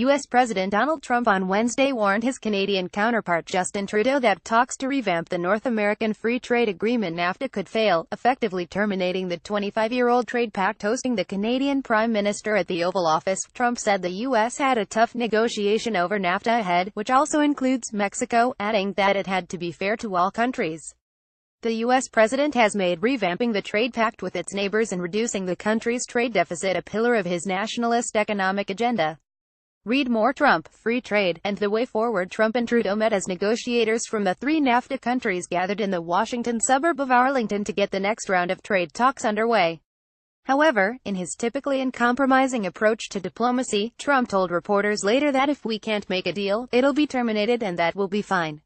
U.S. President Donald Trump on Wednesday warned his Canadian counterpart Justin Trudeau that talks to revamp the North American Free Trade Agreement NAFTA could fail, effectively terminating the 25-year-old trade pact. Hosting the Canadian Prime Minister at the Oval Office, Trump said the U.S. had a tough negotiation over NAFTA ahead, which also includes Mexico, adding that it had to be fair to all countries. The U.S. president has made revamping the trade pact with its neighbors and reducing the country's trade deficit a pillar of his nationalist economic agenda. Read more. Trump, free trade, and the way forward. Trump and Trudeau met as negotiators from the three NAFTA countries gathered in the Washington suburb of Arlington to get the next round of trade talks underway. However, in his typically uncompromising approach to diplomacy, Trump told reporters later that if we can't make a deal, it'll be terminated and that will be fine.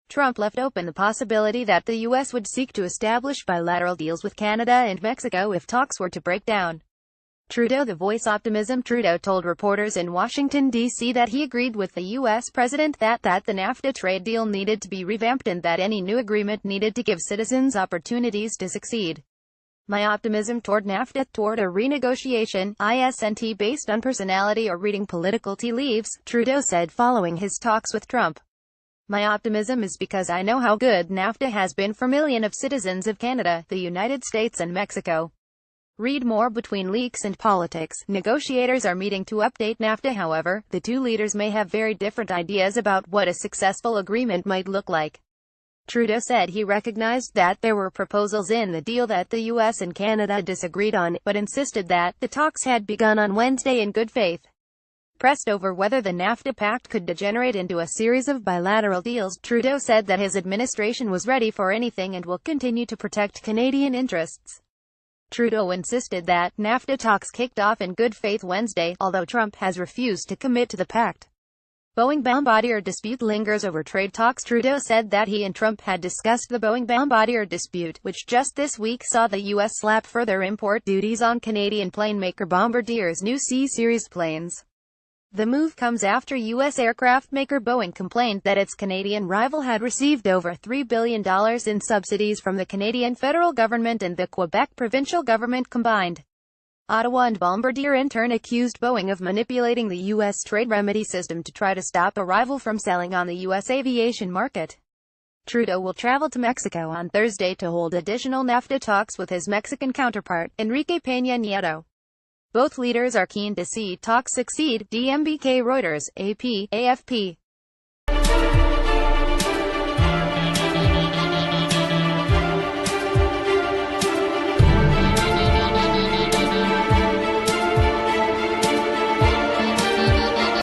Trump left open the possibility that the U.S. would seek to establish bilateral deals with Canada and Mexico if talks were to break down. Trudeau, the voice optimism. Trudeau told reporters in Washington, D.C. that he agreed with the U.S. president that the NAFTA trade deal needed to be revamped and that any new agreement needed to give citizens opportunities to succeed. My optimism toward NAFTA, toward a renegotiation, isn't based on personality or reading political tea leaves, Trudeau said following his talks with Trump. My optimism is because I know how good NAFTA has been for millions of citizens of Canada, the United States and Mexico. Read more. Between leaks and politics, negotiators are meeting to update NAFTA. However, the two leaders may have very different ideas about what a successful agreement might look like. Trudeau said he recognized that there were proposals in the deal that the U.S. and Canada disagreed on, but insisted that the talks had begun on Wednesday in good faith. Pressed over whether the NAFTA pact could degenerate into a series of bilateral deals, Trudeau said that his administration was ready for anything and will continue to protect Canadian interests. Trudeau insisted that NAFTA talks kicked off in good faith Wednesday, although Trump has refused to commit to the pact. Boeing Bombardier dispute lingers over trade talks. Trudeau said that he and Trump had discussed the Boeing Bombardier dispute, which just this week saw the U.S. slap further import duties on Canadian plane maker Bombardier's new C-Series planes. The move comes after U.S. aircraft maker Boeing complained that its Canadian rival had received over $3 billion in subsidies from the Canadian federal government and the Quebec provincial government combined. Ottawa and Bombardier in turn accused Boeing of manipulating the U.S. trade remedy system to try to stop a rival from selling on the U.S. aviation market. Trudeau will travel to Mexico on Thursday to hold additional NAFTA talks with his Mexican counterpart, Enrique Peña Nieto. Both leaders are keen to see talks succeed, DMBK Reuters, AP, AFP.